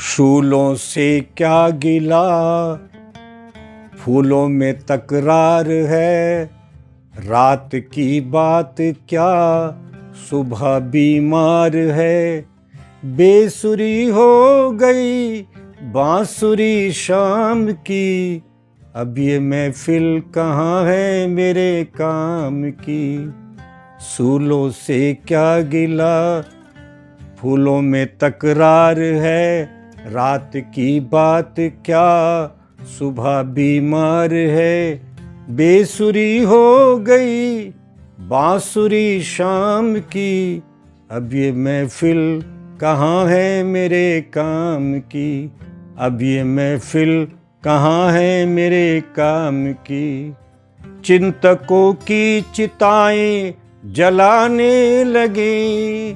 शूलों से क्या गिला, फूलों में तकरार है। रात की बात क्या, सुबह बीमार है। बेसुरी हो गई बांसुरी शाम की, अब ये महफिल कहाँ है मेरे काम की। सूलों से क्या गिला, फूलों में तकरार है। रात की बात क्या, सुबह बीमार है। बेसुरी हो गई बांसुरी शाम की, अब ये महफिल कहाँ है मेरे काम की। अब ये महफिल कहाँ है मेरे काम की। चिंतकों की चिताएं जलाने लगे,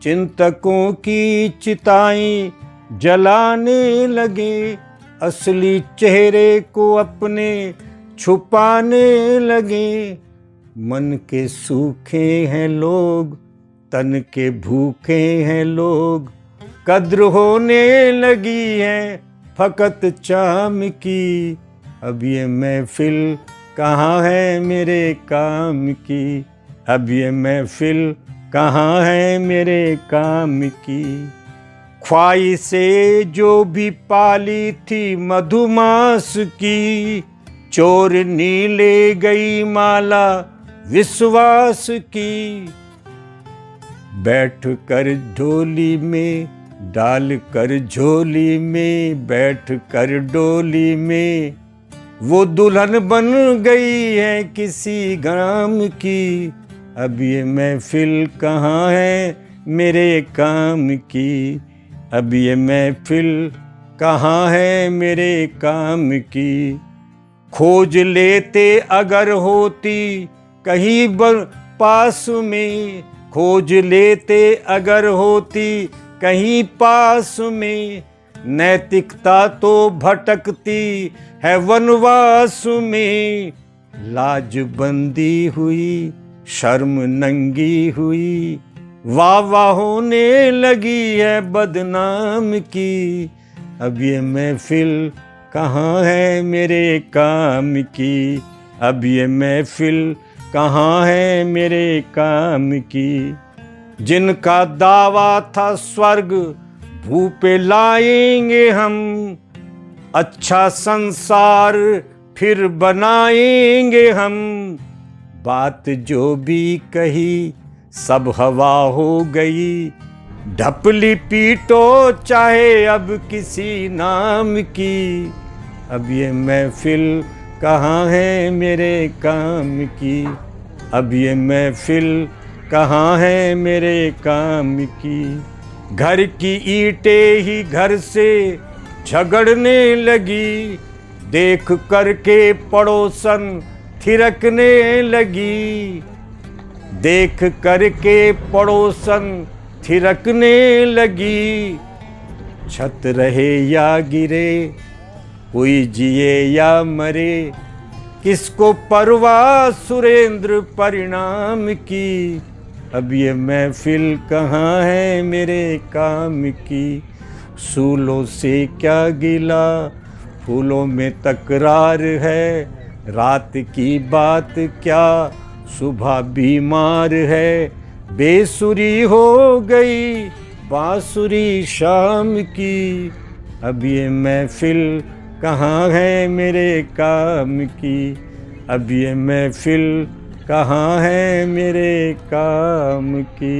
चिंतकों की चिताएं जलाने लगे। असली चेहरे को अपने छुपाने लगे। मन के सूखे हैं लोग, तन के भूखे हैं लोग। कद्र होने लगी है फकत चाम की, अब ये महफिल कहाँ है मेरे काम की। अब ये महफिल कहाँ है मेरे काम की। ख्वाहिशें जो भी पाली थी मधुमास की, चोरनी ले गई माला विश्वास की। बैठ कर ढोली में डाल कर झोली में, बैठ कर डोली में वो दुल्हन बन गई है किसी गाम की। अब ये महफिल कहाँ है मेरे काम की। अब ये महफिल कहाँ है मेरे काम की। खोज लेते अगर होती कहीं पास में, खोज लेते अगर होती कहीं पास में। नैतिकता तो भटकती है वनवास में। लाज बंदी हुई, शर्म नंगी हुई, वाह वाह होने लगी है बदनाम की। अब ये महफिल कहाँ है मेरे काम की। अब ये महफिल कहाँ है मेरे काम की। जिनका दावा था स्वर्ग भू पे लाएंगे हम, अच्छा संसार फिर बनाएंगे हम। बात जो भी कही सब हवा हो गई। ढपली पीटो चाहे अब किसी नाम की। अब ये महफिल कहाँ है मेरे काम की। अब ये महफिल कहाँ है मेरे काम की। घर की ईंटें ही घर से झगड़ने लगी, देख करके पड़ोसन थिरकने लगी। देख करके पड़ोसन थिरकने लगी। छत रहे या गिरे, कोई जिए या मरे, किसको परवाह सुरेंद्र परिणाम की। अब ये महफिल कहाँ है मेरे काम की। सूलों से क्या गिला, फूलों में तकरार है। रात की बात क्या, सुबह बीमार है। बेसुरी हो गई बांसुरी शाम की। अब ये महफिल कहाँ है मेरे काम की। अब ये महफिल कहाँ है मेरे काम की।